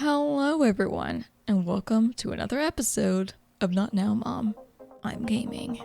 Hello, everyone, and welcome to another episode of Not Now, Mom. I'm gaming.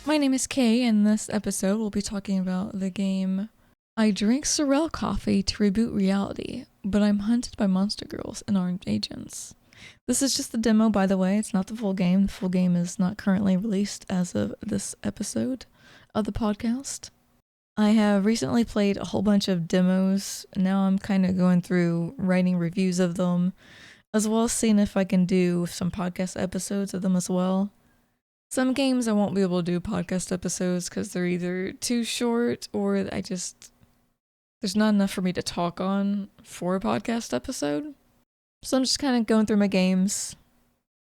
My name is Kay, and this episode we'll be talking about the game I drink Sorrel coffee to reboot reality, but I'm hunted by monster girls and armed agents. This is just the demo, by the way. It's not the full game. The full game is not currently released as of this episode of the podcast. I have recently played a whole bunch of demos. Now I'm kind of going through writing reviews of them, as well as seeing if I can do some podcast episodes of them as well. Some games I won't be able to do podcast episodes because they're either too short or there's not enough for me to talk on for a podcast episode. So I'm just kind of going through my games,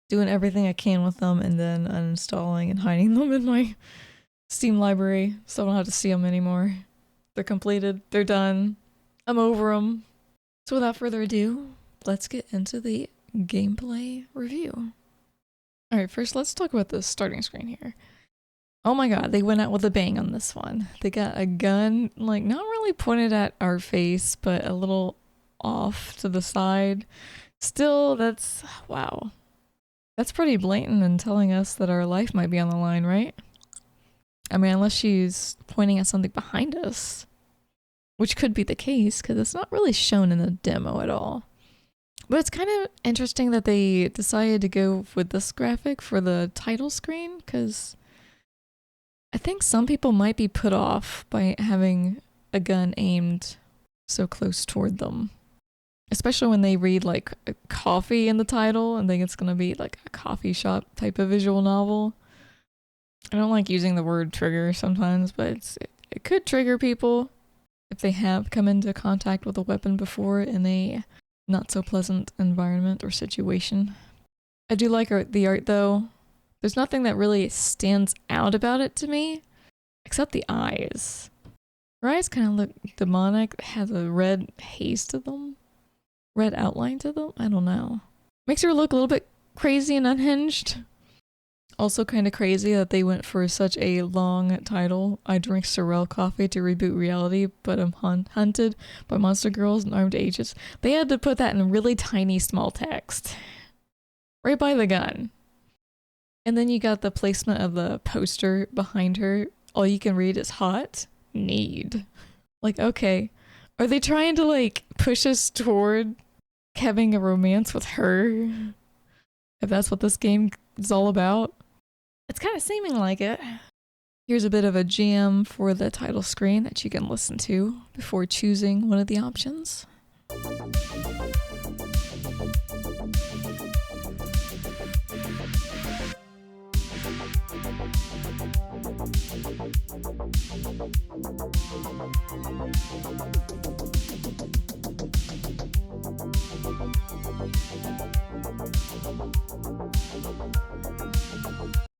doing everything I can with them, and then uninstalling and hiding them in my Steam library so I don't have to see them anymore. They're completed. They're done. I'm over them. So without further ado, let's get into the gameplay review. Alright, first let's talk about the starting screen here. Oh my god, they went out with a bang on this one. They got a gun, like, not really pointed at our face, but a little off to the side. Still, wow. That's pretty blatant and telling us that our life might be on the line, right? I mean, unless she's pointing at something behind us, which could be the case, because it's not really shown in the demo at all. But it's kind of interesting that they decided to go with this graphic for the title screen, because I think some people might be put off by having a gun aimed so close toward them. Especially when they read like a coffee in the title and think it's going to be like a coffee shop type of visual novel. I don't like using the word trigger sometimes, but it could trigger people if they have come into contact with a weapon before in a not so pleasant environment or situation. I do like the art though. There's nothing that really stands out about it to me, except the eyes. Her eyes kind of look demonic, has a red haze to them. Red outline to them? I don't know. Makes her look a little bit crazy and unhinged. Also kind of crazy that they went for such a long title. I drink Sorrel coffee to reboot reality, but I'm hunted by monster girls and armed agents. They had to put that in really tiny small text. Right by the gun. And then you got the placement of the poster behind her. All you can read is hot, need. Like, okay. Are they trying to like push us toward having a romance with her? If that's what this game is all about? It's kind of seeming like it. Here's a bit of a jam for the title screen that you can listen to before choosing one of the options.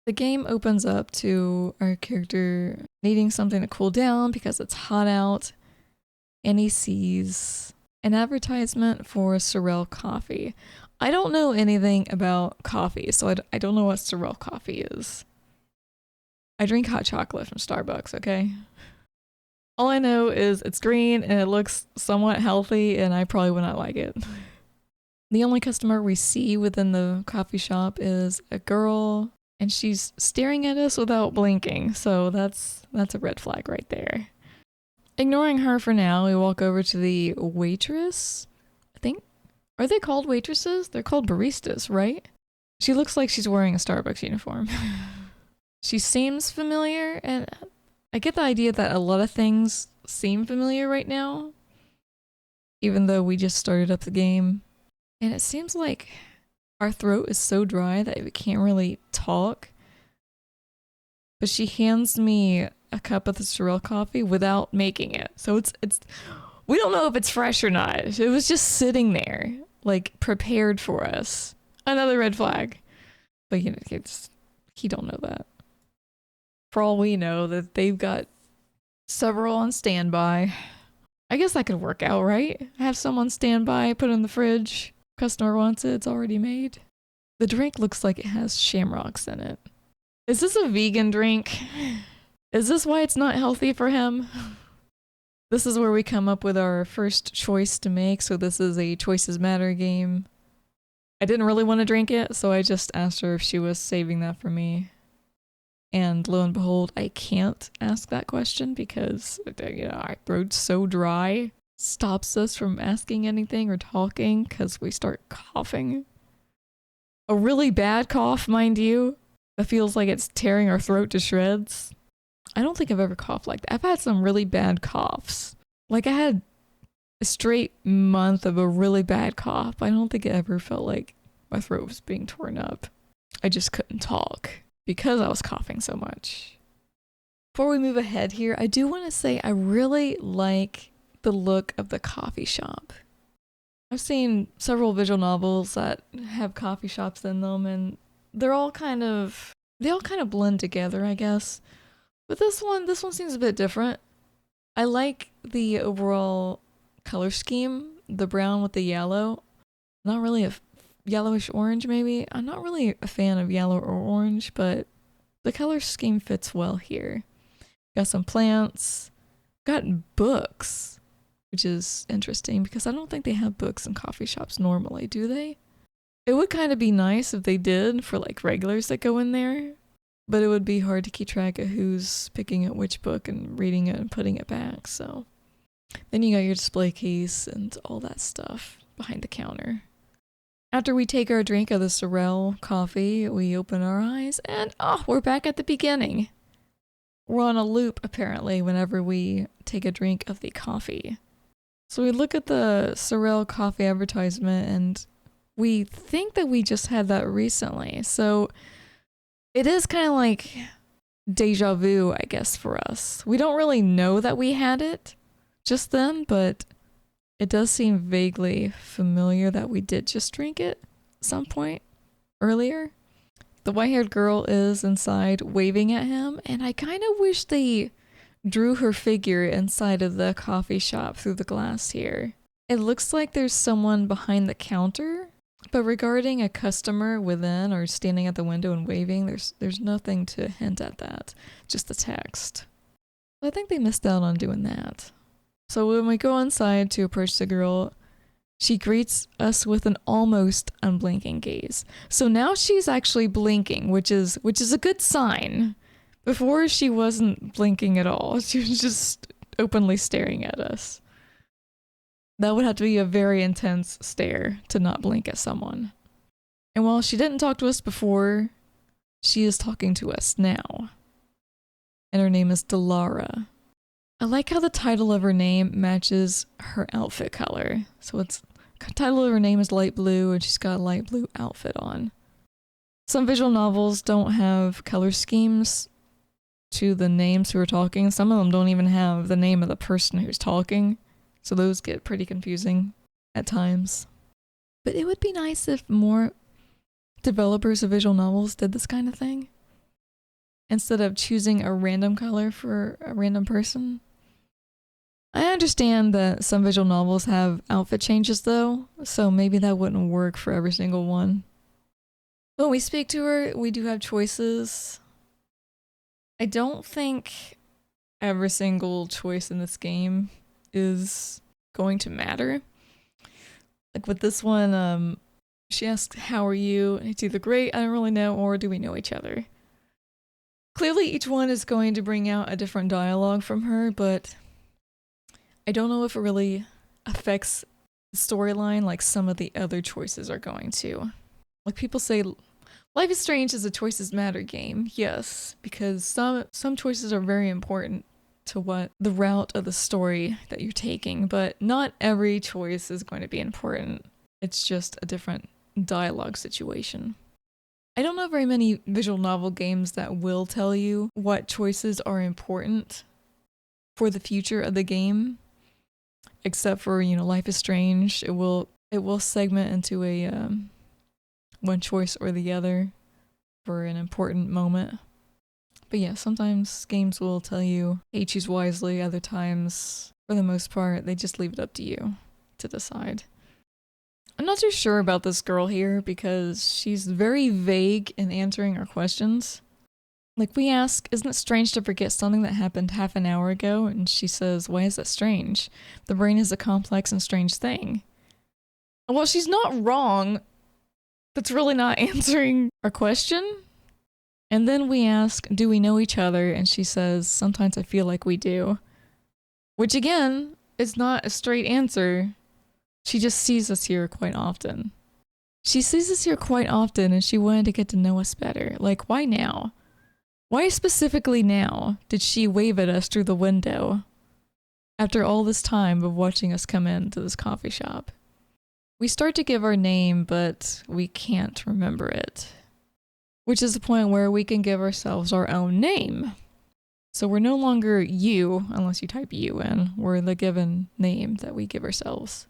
The game opens up to our character needing something to cool down because it's hot out, and he sees an advertisement for Sorrel coffee. I don't know anything about coffee, so I don't know what Sorrel coffee is. I drink hot chocolate from Starbucks, okay? All I know is it's green and it looks somewhat healthy, and I probably would not like it. The only customer we see within the coffee shop is a girl, and she's staring at us without blinking, so that's a red flag right there. Ignoring her for now, we walk over to the waitress. I think, are they called waitresses? They're called baristas, right? She looks like she's wearing a Starbucks uniform. She seems familiar, and I get the idea that a lot of things seem familiar right now, even though we just started up the game. And it seems like our throat is so dry that we can't really talk. But she hands me a cup of the Sorrel coffee without making it. So it's we don't know if it's fresh or not. It was just sitting there, like prepared for us. Another red flag. But you know, he don't know that. For all we know, that they've got several on standby. I guess that could work out, right? Have someone stand by, put it in the fridge. Customer wants it, it's already made. The drink looks like it has shamrocks in it. Is this a vegan drink? Is this why it's not healthy for him? This is where we come up with our first choice to make, so this is a Choices Matter game. I didn't really want to drink it, so I just asked her if she was saving that for me. And lo and behold, I can't ask that question because, our throat's so dry. Stops us from asking anything or talking because we start coughing. A really bad cough, mind you. That feels like it's tearing our throat to shreds. I don't think I've ever coughed like that. I've had some really bad coughs. Like I had a straight month of a really bad cough. I don't think it ever felt like my throat was being torn up. I just couldn't talk because I was coughing so much. Before we move ahead here, I do want to say I really like the look of the coffee shop. I've seen several visual novels that have coffee shops in them, and they all kind of blend together, I guess. But this one seems a bit different. I like the overall color scheme, the brown with the yellow. Not really a yellowish orange, maybe. I'm not really a fan of yellow or orange, but the color scheme fits well here. Got some plants, got books, which is interesting because I don't think they have books in coffee shops normally, do they? It would kind of be nice if they did for like regulars that go in there, but it would be hard to keep track of who's picking up which book and reading it and putting it back, so. Then you got your display case and all that stuff behind the counter. After we take our drink of the Sorrel coffee, we open our eyes and we're back at the beginning. We're on a loop apparently whenever we take a drink of the coffee. So we look at the Sorrel coffee advertisement and we think that we just had that recently. So it is kind of like deja vu, I guess, for us. We don't really know that we had it just then, but it does seem vaguely familiar that we did just drink it at some point earlier. The white-haired girl is inside waving at him, and I kind of wish they drew her figure inside of the coffee shop through the glass here. It looks like there's someone behind the counter, but regarding a customer within or standing at the window and waving, there's nothing to hint at that, just the text. I think they missed out on doing that. So when we go inside to approach the girl, she greets us with an almost unblinking gaze. So now she's actually blinking, which is a good sign. Before she wasn't blinking at all. She was just openly staring at us. That would have to be a very intense stare to not blink at someone. And while she didn't talk to us before, she is talking to us now. And her name is Delara. I like how the title of her name matches her outfit color. So the title of her name is light blue and she's got a light blue outfit on. Some visual novels don't have color schemes to the names who are talking. Some of them don't even have the name of the person who's talking. So those get pretty confusing at times. But it would be nice if more developers of visual novels did this kind of thing. Instead of choosing a random color for a random person. I understand that some visual novels have outfit changes though, so maybe that wouldn't work for every single one. When we speak to her, we do have choices. I don't think every single choice in this game is going to matter. Like with this one, she asks, "How are you?" And it's either great, I don't really know, or do we know each other? Clearly each one is going to bring out a different dialogue from her, but I don't know if it really affects the storyline like some of the other choices are going to. Like people say, Life is Strange is a Choices Matter game, yes, because some choices are very important to what the route of the story that you're taking, but not every choice is going to be important. It's just a different dialogue situation. I don't know very many visual novel games that will tell you what choices are important for the future of the game, except for, Life is Strange. It will segment into a one choice or the other for an important moment. But yeah, sometimes games will tell you, hey, choose wisely. Other times For the most part, they just leave it up to you to decide. I'm not too sure about this girl here because she's very vague in answering our questions. Like, we ask, isn't it strange to forget something that happened half an hour ago? And she says, why is that strange? The brain is a complex and strange thing. Well, she's not wrong. That's really not answering our question. And then we ask, do we know each other? And she says, sometimes I feel like we do. Which again, is not a straight answer. She just sees us here quite often. She sees us here quite often and she wanted to get to know us better. Like, why now? Why specifically now did she wave at us through the window after all this time of watching us come into this coffee shop? We start to give our name, but we can't remember it. Which is the point where we can give ourselves our own name. So we're no longer you, unless you type you in. We're the given name that we give ourselves.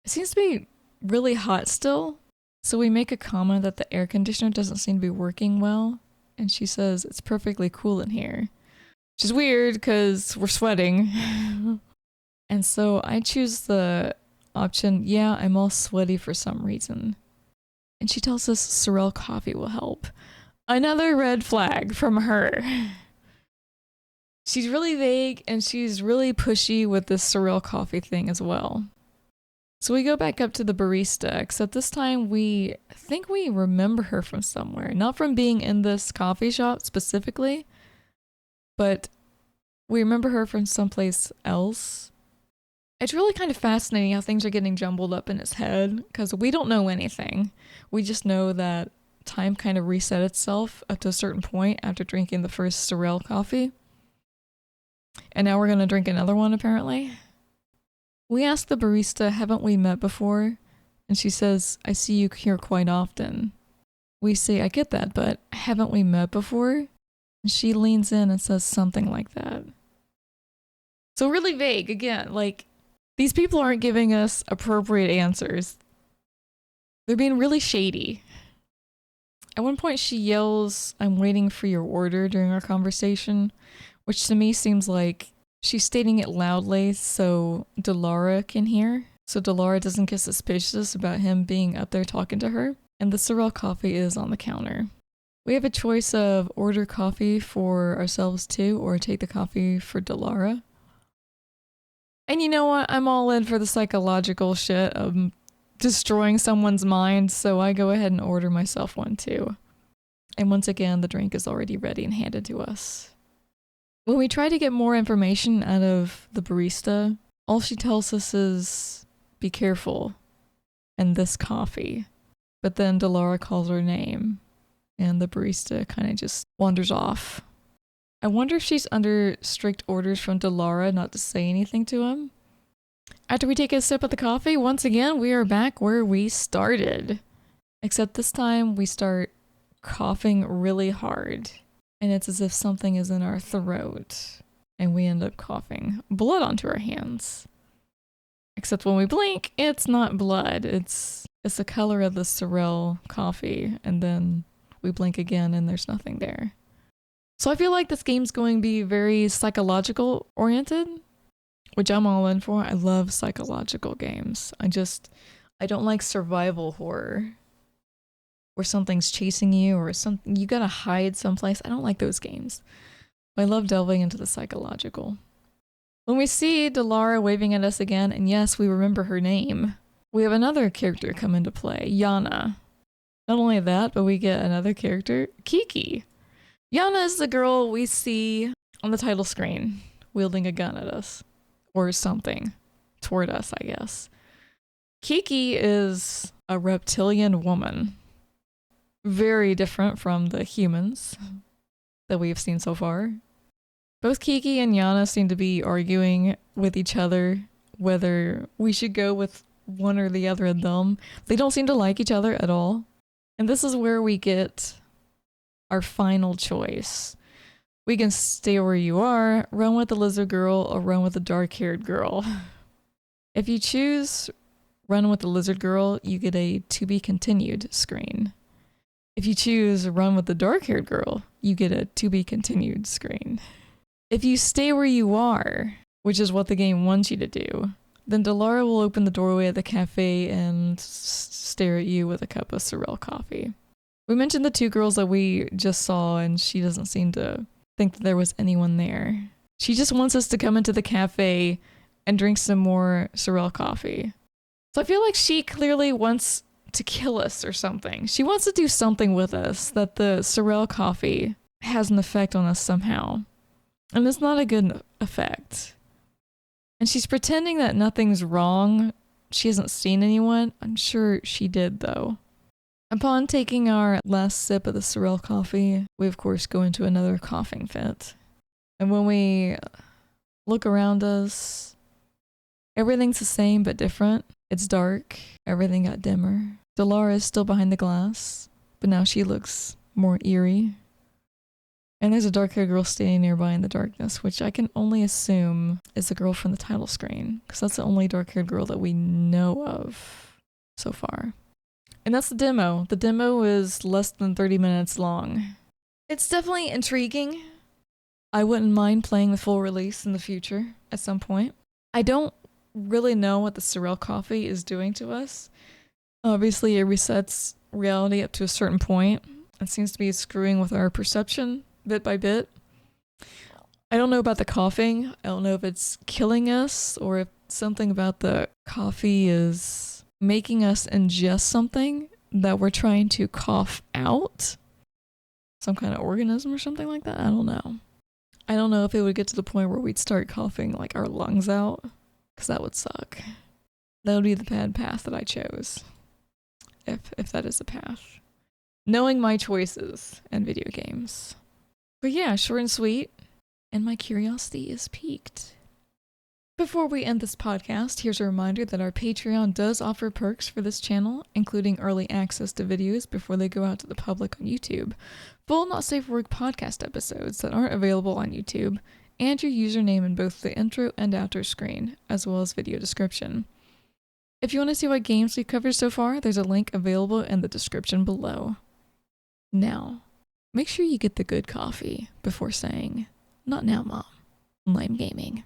It seems to be really hot still. So we make a comment that the air conditioner doesn't seem to be working well. And she says, it's perfectly cool in here. Which is weird because we're sweating. And so I choose the option, yeah, I'm all sweaty for some reason. And she tells us Sorrel coffee will help. Another red flag from her. She's really vague and she's really pushy with this Sorrel coffee thing as well. So we go back up to the barista, except this time we think we remember her from somewhere. Not from being in this coffee shop specifically, but we remember her from someplace else. It's really kind of fascinating how things are getting jumbled up in his head, because we don't know anything. We just know that time kind of reset itself up to a certain point after drinking the first Sorrel coffee. And now we're going to drink another one, apparently. We ask the barista, haven't we met before? And she says, I see you here quite often. We say, I get that, but haven't we met before? And she leans in and says something like that. So really vague, again, like, these people aren't giving us appropriate answers. They're being really shady. At one point she yells, I'm waiting for your order during our conversation, which to me seems like she's stating it loudly so Delara can hear. So Delara doesn't get suspicious about him being up there talking to her. And the Sorrel coffee is on the counter. We have a choice of order coffee for ourselves too, or take the coffee for Delara. And you know what? I'm all in for the psychological shit of destroying someone's mind, so I go ahead and order myself one too. And once again, the drink is already ready and handed to us. When we try to get more information out of the barista, all she tells us is, be careful, and this coffee. But then Delara calls her name, and the barista kind of just wanders off. I wonder if she's under strict orders from Delara not to say anything to him. After we take a sip of the coffee, once again, we are back where we started. Except this time, we start coughing really hard. And it's as if something is in our throat. And we end up coughing blood onto our hands. Except when we blink, it's not blood. It's the color of the Sorrel coffee. And then we blink again and there's nothing there. So I feel like this game's going to be very psychological oriented, which I'm all in for. I love psychological games. I don't like survival horror where something's chasing you or something you gotta hide someplace. I don't like those games. I love delving into the psychological. When we see Delara waving at us again, and yes, we remember her name, we have another character come into play, Yana. Not only that, but we get another character, Kiki. Yana is the girl we see on the title screen, wielding a gun at us. Or something. Toward us, I guess. Kiki is a reptilian woman. Very different from the humans that we have seen so far. Both Kiki and Yana seem to be arguing with each other whether we should go with one or the other of them. They don't seem to like each other at all. And this is where we get our final choice. We can stay where you are, run with the lizard girl, or run with the dark-haired girl. If you choose run with the lizard girl, you get a to be continued screen. If you choose run with the dark-haired girl, you get a to be continued screen. If you stay where you are, which is what the game wants you to do. Then Delara will open the doorway of the cafe and stare at you with a cup of Sorrel coffee. We mentioned the 2 girls that we just saw, and she doesn't seem to think that there was anyone there. She just wants us to come into the cafe and drink some more Sorrel coffee. So I feel like she clearly wants to kill us or something. She wants to do something with us, that the Sorrel coffee has an effect on us somehow. And it's not a good effect. And she's pretending that nothing's wrong. She hasn't seen anyone. I'm sure she did, though. Upon taking our last sip of the Sorrel coffee, we of course go into another coughing fit. And when we look around us, everything's the same but different. It's dark. Everything got dimmer. Delara is still behind the glass, but now she looks more eerie. And there's a dark-haired girl standing nearby in the darkness, which I can only assume is the girl from the title screen, because that's the only dark-haired girl that we know of so far. And that's the demo. The demo is less than 30 minutes long. It's definitely intriguing. I wouldn't mind playing the full release in the future at some point. I don't really know what the Sorrel coffee is doing to us. Obviously, it resets reality up to a certain point. It seems to be screwing with our perception bit by bit. I don't know about the coughing. I don't know if it's killing us or if something about the coffee is making us ingest something that we're trying to cough out. Some kind of organism or something like that. I don't know. I don't know if it would get to the point where we'd start coughing like our lungs out, because that would suck. That would be the bad path that I chose. If that is a path. Knowing my choices in video games. But yeah, short and sweet, and my curiosity is piqued. Before we end this podcast, here's a reminder that our Patreon does offer perks for this channel, including early access to videos before they go out to the public on YouTube, full Not Safe for Work podcast episodes that aren't available on YouTube, and your username in both the intro and outro screen, as well as video description. If you want to see what games we've covered so far, there's a link available in the description below. Now, make sure you get the good coffee before saying, "Not now, Mom. Lame gaming."